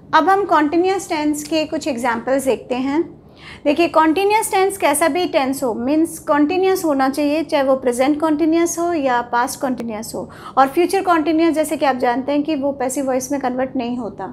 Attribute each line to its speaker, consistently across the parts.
Speaker 1: अब हम continuous tense के कुछ एग्जाम्पल्स देखते हैं। देखिए, कॉन्टिन्यूस टेंस कैसा भी टेंस हो, मीन्स कॉन्टिन्यूस होना चाहिए, चाहे वो प्रेजेंट कॉन्टिन्यूस हो या पास्ट कॉन्टिन्यूस हो। और फ्यूचर कॉन्टिन्यूस जैसे कि आप जानते हैं कि वो पैसिव वॉइस में कन्वर्ट नहीं होता,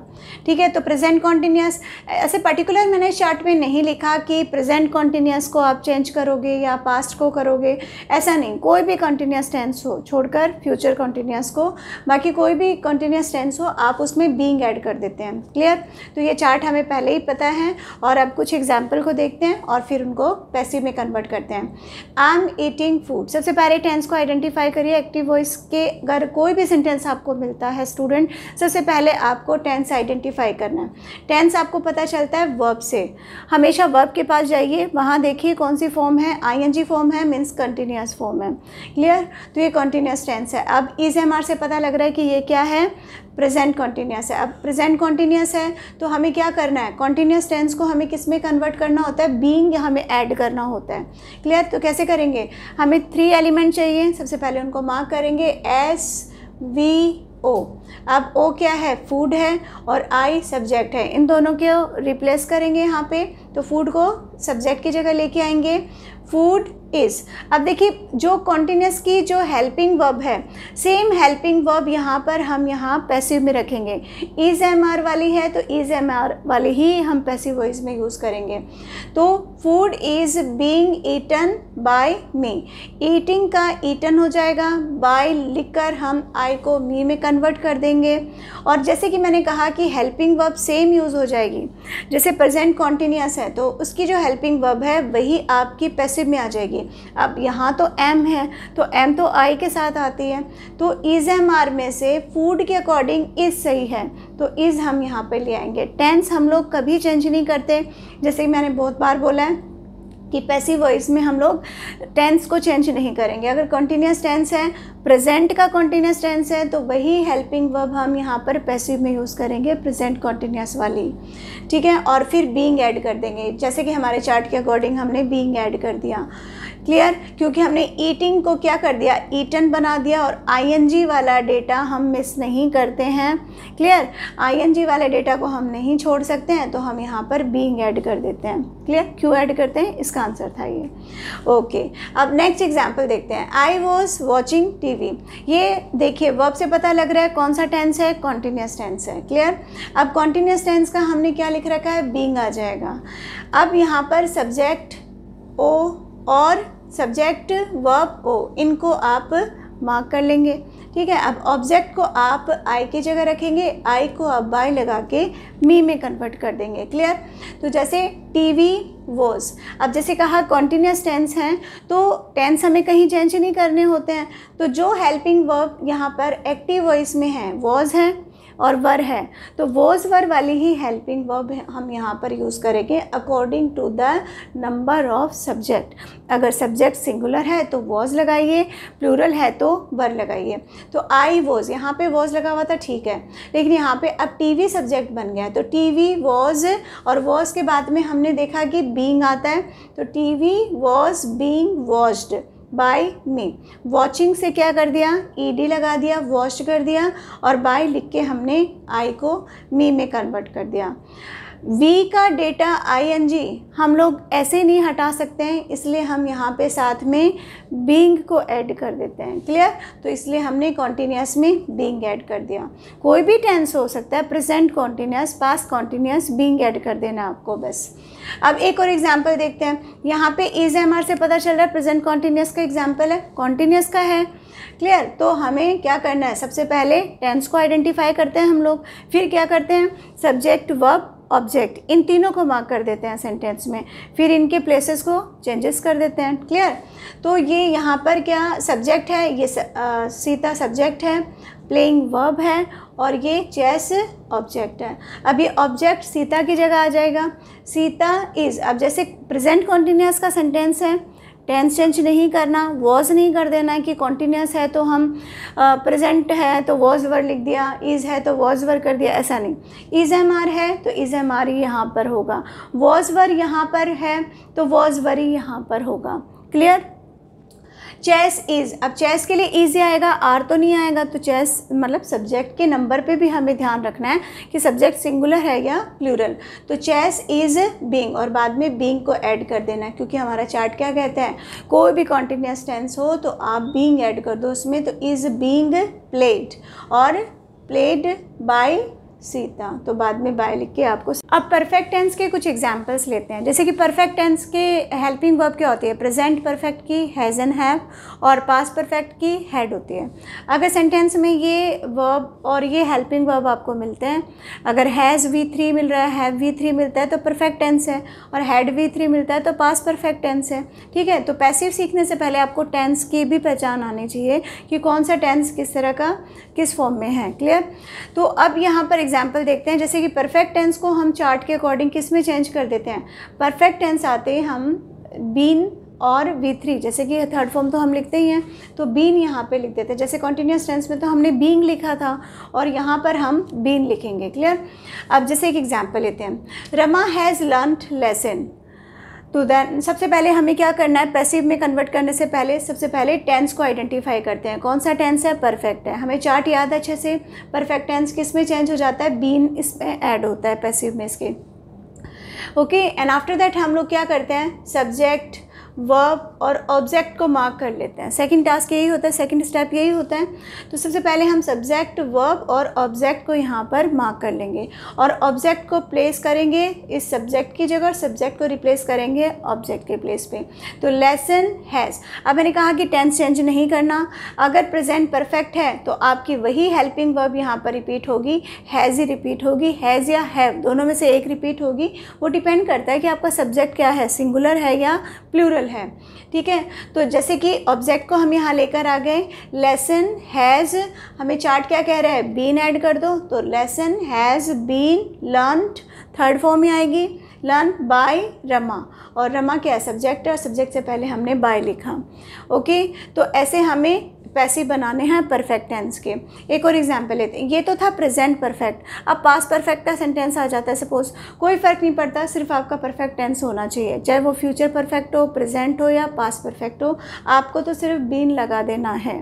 Speaker 1: ठीक है। तो प्रेजेंट कॉन्टिन्यूस ऐसे पर्टिकुलर मैंने चार्ट में नहीं लिखा कि प्रेजेंट कॉन्टिन्यूस को आप चेंज करोगे या पास्ट को करोगे, ऐसा नहीं। कोई भी कॉन्टिन्यूस टेंस हो छोड़कर फ्यूचर कॉन्टिन्यूस को, बाकी कोई भी कॉन्टिन्यूस टेंस हो आप उसमें बीइंग ऐड कर देते हैं। क्लियर? तो ये चार्ट हमें पहले ही पता है। और अब कुछ एग्जाम्पल को देखते हैं और फिर उनको पैसिव में कन्वर्ट करते हैं। आई एम ईटिंग फूड, सबसे पहले टेंस को आइडेंटिफाई करिए। एक्टिव वॉइस के अगर कोई भी सेंटेंस आपको मिलता है स्टूडेंट, सबसे पहले आपको टेंस आइडेंटिफाई करना है। टेंस आपको पता चलता है वर्ब से। हमेशा वर्ब के पास जाइए, वहाँ देखिए कौन सी फॉर्म है, आईएनजी फॉर्म है, मीन्स कंटिन्यूस फॉर्म है। क्लियर? तो ये कंटिन्यूस टेंस है। अब इज एम आर से पता लग रहा है कि ये क्या है, प्रेजेंट कॉन्टिन्यूस है। अब प्रेजेंट कॉन्टिन्यूस है तो हमें क्या करना है, कॉन्टिन्यूस टेंस को हमें किस में कन्वर्ट करना होता है, बीइंग हमें ऐड करना होता है। क्लियर? तो कैसे करेंगे, हमें 3 एलिमेंट चाहिए। सबसे पहले उनको मार्क करेंगे SVO। अब O क्या है, फूड है, और I सब्जेक्ट है। इन दोनों को रिप्लेस करेंगे यहाँ पे, तो फूड को सब्जेक्ट की जगह लेके आएंगे, फूड इज़। अब देखिए, जो कॉन्टिन्यूस की जो हेल्पिंग वर्ब है, सेम हेल्पिंग वर्ब यहाँ पर हम यहाँ पैसिव में रखेंगे। इज़ एम आर वाली है तो इज़ एम आर वाली ही हम पैसिव वॉइस में यूज़ करेंगे। तो food is being eaten by me, eating का ईटन हो जाएगा, बाय लिखकर हम आई को मी में कन्वर्ट कर देंगे। और जैसे कि मैंने कहा कि हेल्पिंग वर्ब सेम यूज़ हो जाएगी। जैसे प्रेजेंट कॉन्टिन्यूस है तो उसकी जो हेल्पिंग वर्ब है वही आपकी पैसिव में आ जाएगी। अब यहाँ तो एम है तो एम तो आई के साथ आती है, तो इज़ एम आर में से फूड के अकॉर्डिंग इज़ सही है, तो इज़ हम यहाँ पे ले आएंगे। टेंस हम लोग कभी चेंज नहीं करते, जैसे कि मैंने बहुत बार बोला है कि पैसिव वॉइस में हम लोग टेंस को चेंज नहीं करेंगे। अगर कॉन्टिन्यूस टेंस है, प्रेजेंट का कॉन्टिन्यूस टेंस है, तो वही हेल्पिंग वर्ब हम यहाँ पर पैसिव में यूज़ करेंगे, प्रेजेंट कॉन्टिन्यूस वाली, ठीक है। और फिर बीइंग ऐड कर देंगे, जैसे कि हमारे चार्ट के अकॉर्डिंग हमने बीइंग ऐड कर दिया। क्लियर? क्योंकि हमने ईटिंग को क्या कर दिया, ईटन बना दिया, और आईएनजी वाला डेटा हम मिस नहीं करते हैं। क्लियर? आईएनजी वाले डेटा को हम नहीं छोड़ सकते हैं, तो हम यहाँ पर बीइंग ऐड कर देते हैं। क्लियर? क्यों ऐड करते हैं, इसका आंसर था ये। ओके, अब नेक्स्ट एग्जाम्पल देखते हैं। I was watching TV. ये देखिए, वर्ब से पता लग रहा है कौन सा टेंस है, कॉन्टिन्यूस टेंस है। क्लियर? अब कॉन्टिन्यूस टेंस का हमने क्या लिख रखा है, बीइंग आ जाएगा। अब यहाँ पर सब्जेक्ट ओ और सब्जेक्ट वर्ब ओ, इनको आप मार्क कर लेंगे, ठीक है। अब ऑब्जेक्ट को आप आई की जगह रखेंगे, आई को आप बाय लगा के मी में कन्वर्ट कर देंगे। क्लियर? तो जैसे टीवी वॉज, अब जैसे कहा कॉन्टिन्यूस टेंस हैं तो टेंस हमें कहीं चेंज नहीं करने होते हैं, तो जो हेल्पिंग वर्ब यहाँ पर एक्टिव वॉइस में है, वॉज है और वर है, तो वॉज वर वाली ही हेल्पिंग वर्ब हम यहाँ पर यूज़ करेंगे according to the number of subject. अगर सब्जेक्ट सिंगुलर है तो वॉज लगाइए, प्लूरल है तो वर लगाइए। तो आई वॉज, यहाँ पे वॉज लगा हुआ था, ठीक है, लेकिन यहाँ पे अब टीवी सब्जेक्ट बन गया, तो टीवी वॉज, और वॉज के बाद में हमने देखा कि बीइंग आता है, तो TV was being watched bye me. Watching से क्या कर दिया, ईडी लगा दिया, वॉच कर दिया, और बाय लिख के हमने आई को मी में कन्वर्ट कर दिया। वी का डेटा आईएनजी हम लोग ऐसे नहीं हटा सकते हैं, इसलिए हम यहाँ पे साथ में बीइंग को ऐड कर देते हैं। क्लियर? तो इसलिए हमने कॉन्टिन्यूस में बीइंग ऐड कर दिया। कोई भी टेंस हो सकता है, present continuous, past continuous, being add कर देना आपको बस। अब एक और एग्जाम्पल देखते हैं। यहाँ पे इज एम आर से पता चल रहा है प्रेजेंट कॉन्टिन्यूस का एग्जाम्पल है, कॉन्टिन्यूस का है। क्लियर? तो हमें क्या करना है, सबसे पहले टेंस को आइडेंटिफाई करते हैं हम लोग, फिर क्या करते हैं, सब्जेक्ट वर्ब ऑब्जेक्ट, इन तीनों को मार्क कर देते हैं सेंटेंस में, फिर इनके प्लेसेस को चेंजेस कर देते हैं। क्लियर? तो ये यहाँ पर क्या सब्जेक्ट है, ये सीता सब्जेक्ट है, प्लेइंग वर्ब है, और ये चेस ऑब्जेक्ट है। अब ये ऑब्जेक्ट सीता की जगह आ जाएगा, सीता इज़। अब जैसे प्रेजेंट कॉन्टिन्यूस का सेंटेंस है, टेंस चेंज नहीं करना, वॉज नहीं कर देना कि कॉन्टिन्यूस है तो हम प्रेजेंट है तो वॉज वर लिख दिया, इज़ है तो वॉज वर कर दिया, ऐसा नहीं। इज़ एम आर है तो इज़ एम आर ही यहाँ पर होगा, वॉज वर यहाँ पर है तो वॉज वर ही यहाँ पर होगा। क्लियर? चेस इज़, अब चेस के लिए ईजी आएगा, आर तो नहीं आएगा, तो चेस मतलब सब्जेक्ट के नंबर पे भी हमें ध्यान रखना है कि सब्जेक्ट सिंगुलर है या प्लूरल। तो चेस इज़ बीइंग और बाद में बीइंग को ऐड कर देना है, क्योंकि हमारा चार्ट क्या कहता है, कोई भी कॉन्टिन्यूस टेंस हो तो आप बीइंग ऐड कर दो उसमें। तो इज़ बीइंग प्लेड और प्लेड बाय सीता, तो बाद में बाय लिख के आपको। अब परफेक्ट टेंस के कुछ एग्जांपल्स लेते हैं। जैसे कि परफेक्ट टेंस के हेल्पिंग वर्ब क्या होती है, प्रेजेंट परफेक्ट की हैज़ एंड हैव और पास्ट परफेक्ट की हैड होती है। अगर सेंटेंस में ये वर्ब और ये हेल्पिंग वर्ब आपको मिलते हैं, अगर हैज़ V3 मिल रहा है, हैव V3 मिलता है तो परफेक्ट टेंस है, और हैड V3 मिलता है तो पास्ट परफेक्ट टेंस है। ठीक है, तो पैसिव सीखने से पहले आपको टेंस की भी पहचान आनी चाहिए कि कौन सा टेंस किस तरह का किस फॉर्म में है। क्लियर। तो अब यहाँ पर एग्जाम्पल देखते हैं। जैसे कि परफेक्ट टेंस को हम चार्ट के अकॉर्डिंग किस में चेंज कर देते हैं, परफेक्ट टेंस आते हैं हम बीन और V3, जैसे कि थर्ड फॉर्म तो हम लिखते ही हैं, तो बीन यहाँ पे लिख देते हैं। जैसे कॉन्टिन्यूस टेंस में तो हमने बीइंग लिखा था और यहाँ पर हम बीन लिखेंगे। क्लियर। अब जैसे एक एग्जाम्पल लेते हैं, रमा हैज़ लर्नड लेसन। तो देन सबसे पहले हमें क्या करना है, पैसिव में कन्वर्ट करने से पहले सबसे पहले टेंस को आइडेंटिफाई करते हैं। कौन सा टेंस है, परफेक्ट है। हमें चार्ट याद है अच्छे से, परफेक्ट टेंस किस में चेंज हो जाता है, बीन इसमें ऐड होता है पैसिव में इसके। ओके, एंड आफ्टर दैट हम लोग क्या करते हैं, सब्जेक्ट वर्ब और ऑब्जेक्ट को मार्क कर लेते हैं। सेकंड टास्क यही होता है, सेकंड स्टेप यही होता है। तो सबसे पहले हम सब्जेक्ट वर्ब और ऑब्जेक्ट को यहाँ पर मार्क कर लेंगे और ऑब्जेक्ट को प्लेस करेंगे इस सब्जेक्ट की जगह और सब्जेक्ट को रिप्लेस करेंगे ऑब्जेक्ट के प्लेस पे। तो लेसन हैज़, अब मैंने कहा कि टेंस चेंज नहीं करना। अगर प्रेजेंट परफेक्ट है तो आपकी वही हेल्पिंग वर्ब यहाँ पर रिपीट होगी, हैज़ ही रिपीट होगी, हैज़ या हैव दोनों में से एक रिपीट होगी। वो डिपेंड करता है कि आपका सब्जेक्ट क्या है, सिंगुलर है या प्लूरल है। ठीक है, तो जैसे कि ऑब्जेक्ट को हम यहाँ लेकर आ गए, लेसन हैज़, हमें चार्ट क्या कह रहा है, बीन ऐड कर दो, तो lesson has been learned, third form में आएगी, लर्न बाय रमा, और रमा क्या है, सब्जेक्ट है और सब्जेक्ट से पहले हमने बाय लिखा। ओके, तो ऐसे हमें पैसिव बनाने हैं परफेक्ट टेंस के। एक और एग्जांपल लेते हैं, ये तो था प्रेजेंट परफेक्ट, अब पास्ट परफेक्ट का सेंटेंस आ जाता है। सपोज कोई फ़र्क नहीं पड़ता, सिर्फ आपका परफेक्ट टेंस होना चाहिए, चाहे वो फ्यूचर परफेक्ट हो, प्रेजेंट हो या पास्ट परफेक्ट हो, आपको तो सिर्फ बीन लगा देना है।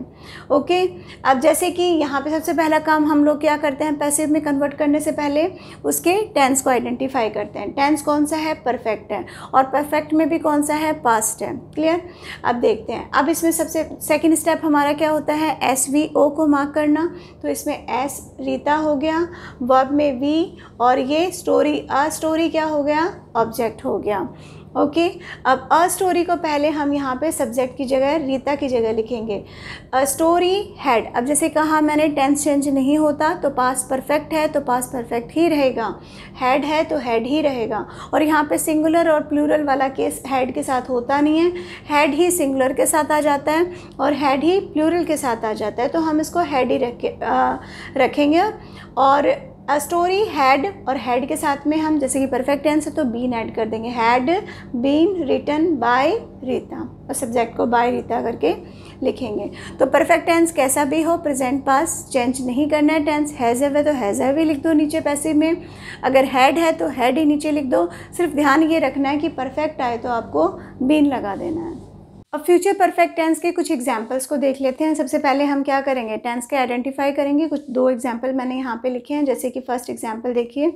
Speaker 1: ओके, अब जैसे कि यहाँ पे सबसे पहला काम हम लोग क्या करते हैं, पैसिव में कन्वर्ट करने से पहले उसके टेंस को आइडेंटिफाई करते हैं। टेंस कौन सा है, परफेक्ट है, और परफेक्ट में भी कौन सा है, पास्ट है। क्लियर। अब देखते हैं, अब इसमें सबसे सेकेंड स्टेप हमारा क्या होता है, SVO को मार्क करना। तो इसमें S रीता हो गया, वर्ब में V, और ये स्टोरी, अ स्टोरी क्या हो गया, ऑब्जेक्ट हो गया। ओके, अब अ स्टोरी को पहले हम यहाँ पे सब्जेक्ट की जगह रीता की जगह लिखेंगे। अ स्टोरी हैड, अब जैसे कहा मैंने टेंस चेंज नहीं होता, तो पास्ट परफेक्ट है तो पास्ट परफेक्ट ही रहेगा, हैड है तो हैड ही रहेगा। और यहाँ पे सिंगुलर और प्लूरल वाला केस हैड के साथ होता नहीं है, हैड ही सिंगुलर के साथ आ जाता है और हैड ही प्लूरल के साथ आ जाता है, तो हम इसको हैड ही रखेंगे। और अ स्टोरी हैड, और हैड के साथ में हम जैसे कि परफेक्ट टेंस है तो बीन ऐड कर देंगे, had been written by Rita, और सब्जेक्ट को बाय रीता करके लिखेंगे। तो परफेक्ट टेंस कैसा भी हो, प्रेजेंट पास्ट चेंज नहीं करना है। टेंस हैज़ है तो हैज़ है भी लिख दो नीचे पैसिव में, अगर हैड है तो हैड ही नीचे लिख दो। सिर्फ ध्यान ये रखना है कि परफेक्ट आए तो आपको बीन लगा देना है। अब फ्यूचर परफेक्ट टेंस के कुछ एग्जांपल्स को देख लेते हैं। सबसे पहले हम क्या करेंगे, टेंस के आइडेंटिफाई करेंगे। कुछ दो एग्जांपल मैंने यहाँ पे लिखे हैं, जैसे कि फर्स्ट एग्जांपल देखिए,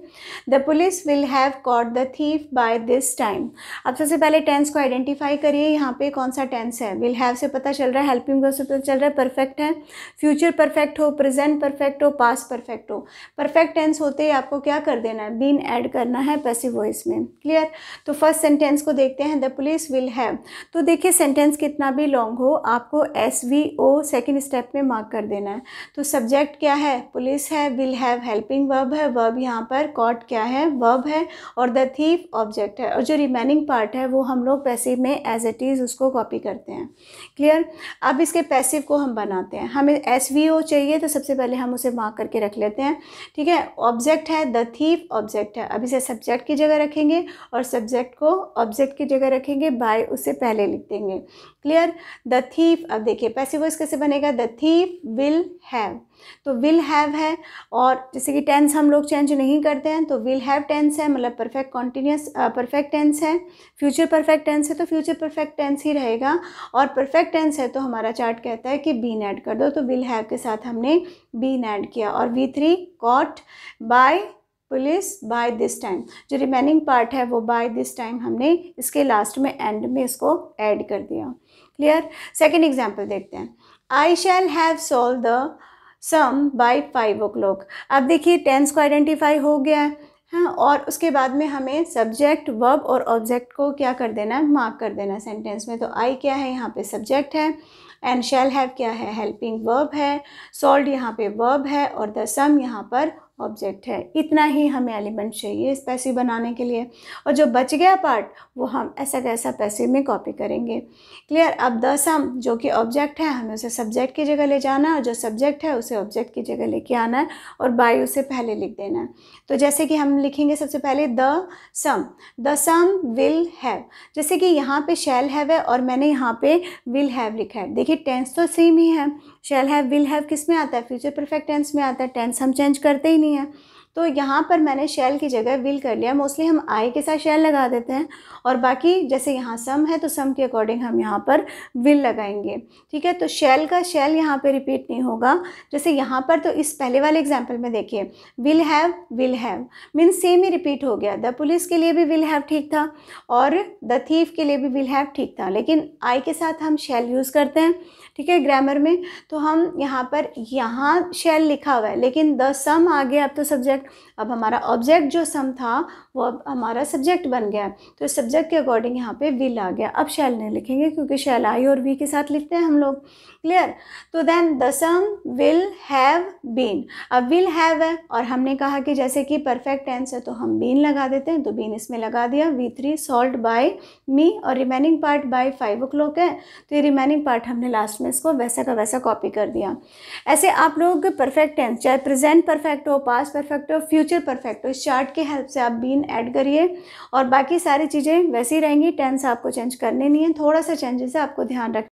Speaker 1: the police will have caught the thief by this time. अब सबसे पहले टेंस को आइडेंटिफाई करिए, यहाँ पे कौन सा टेंस है, विल हैव से पता चल रहा है, हेल्पिंग वर्ब से पता चल रहा है परफेक्ट है। फ्यूचर परफेक्ट हो, प्रेजेंट परफेक्ट हो, पास्ट परफेक्ट हो, परफेक्ट टेंस होते ही आपको क्या कर देना है, बीन ऐड करना है पैसिव वॉइस में। क्लियर। तो फर्स्ट सेंटेंस को देखते हैं, द पुलिस विल हैव। तो देखिए सेंटेंस कितना भी लॉन्ग हो, आपको SVO सेकंड स्टेप में मार्क कर देना है। तो सब्जेक्ट क्या है, पुलिस है, विल हैव हेल्पिंग वर्ब है, वर्ब यहाँ पर कॉट क्या है, वर्ब है, और द थीफ ऑब्जेक्ट है, और जो रिमेनिंग पार्ट है वो हम लोग पैसिव में एज इट इज़ उसको कॉपी करते हैं। क्लियर। अब इसके पैसिव को हम बनाते हैं, हमें SVO चाहिए तो सबसे पहले हम उसे मार्क करके रख लेते हैं। ठीक है, ऑब्जेक्ट है, द थीफ ऑब्जेक्ट है, अब इसे सब्जेक्ट की जगह रखेंगे और सब्जेक्ट को ऑब्जेक्ट की जगह रखेंगे, बाय उससे पहले लिख देंगे। क्लियर। द थीफ, अब देखिए पैसिव वॉइस कैसे बनेगा, द थीफ विल हैव, तो विल हैव है, और जैसे कि टेंस हम लोग चेंज नहीं करते हैं तो विल हैव टेंस है, मतलब परफेक्ट कॉन्टिन्यूस परफेक्ट टेंस है। फ्यूचर परफेक्ट टेंस है तो फ्यूचर परफेक्ट टेंस ही रहेगा, और परफेक्ट टेंस है तो हमारा चार्ट कहता है कि बीन ऐड कर दो, तो विल हैव के साथ हमने बीन ऐड किया। और V3 caught by police by this time, जो रिमेनिंग पार्ट है वो बाय दिस टाइम हमने इसके लास्ट में एंड में इसको ऐड कर दिया। क्लियर। सेकेंड एग्जाम्पल देखते हैं, I shall have solve the sum by 5 o'clock। अब देखिए टेंस को आइडेंटिफाई हो गया है, हाँ, और उसके बाद में हमें सब्जेक्ट वर्ब और ऑब्जेक्ट को क्या कर देना है, मार्क कर देना है सेंटेंस में। तो आई क्या है, यहाँ पे सब्जेक्ट है, एंड शैल हैव क्या है, हेल्पिंग वर्ब है, सॉल्व यहाँ पे वर्ब है, और द सम यहाँ पर ऑब्जेक्ट है। इतना ही हमें एलिमेंट चाहिए इस पैसिव बनाने के लिए, और जो बच गया पार्ट वो हम ऐसा कैसा पैसिव में कॉपी करेंगे। क्लियर। अब द सम जो कि ऑब्जेक्ट है हमें उसे सब्जेक्ट की जगह ले जाना है, और जो सब्जेक्ट है उसे ऑब्जेक्ट की जगह लेके आना है, और बाय उसे पहले लिख देना है। तो जैसे कि हम लिखेंगे सबसे पहले द सम विल हैव, जैसे कि यहाँ पे शैल हैव है और मैंने यहाँ पे विल हैव लिखा है। देखिए टेंस तो सेम ही है, शैल हैव विल हैव किस में आता है, फ्यूचर परफेक्ट टेंस में आता है, टेंस हम चेंज करते ही नहीं है। तो यहाँ पर मैंने शैल की जगह विल कर लिया। मोस्टली हम आई के साथ शैल लगा देते हैं, और बाकी जैसे यहाँ सम है तो सम के अकॉर्डिंग हम यहाँ पर विल लगाएंगे। ठीक है, तो शैल का शैल यहाँ पे रिपीट नहीं होगा। जैसे यहाँ पर तो इस पहले वाले एग्जाम्पल में देखिए will have means same he repeat हो गया। द पुलिस के लिए भी विल हैव ठीक था, और द थीफ के लिए भी विल हैव ठीक था, लेकिन आई के साथ हम शैल यूज़ करते हैं। ठीक है, ग्रामर में तो हम यहाँ पर यहाँ शैल लिखा हुआ है, लेकिन द सम आ गया अब तो सब्जेक्ट। अब हमारा ऑब्जेक्ट जो सम था वो अब हमारा सब्जेक्ट बन गया, तो सब्जेक्ट के अकॉर्डिंग यहाँ पे विल आ गया। अब शैल नहीं लिखेंगे क्योंकि शैल आई और वी के साथ लिखते हैं हम लोग। क्लियर। तो then the sum will have been, अब विल हैव है और हमने कहा कि जैसे कि परफेक्ट टेंस है तो हम बीन लगा देते हैं, तो बीन इसमें लगा दिया। V3 सॉल्व्ड बाय मी, और रिमेनिंग पार्ट बाय 5 o'clock है, तो ये रिमेनिंग पार्ट हमने लास्ट में इसको वैसा का वैसा कॉपी कर दिया। ऐसे आप लोग परफेक्ट टेंस चाहे प्रेजेंट परफेक्ट हो, पास्ट परफेक्ट हो, फ्यूचर परफेक्ट हो, इस चार्ट के हेल्प से आप बीन ऐड करिए, और बाकी सारी चीज़ें वैसी रहेंगी। टेंस आपको चेंज करने नहीं है, थोड़ा सा चेंजेस है आपको ध्यान रख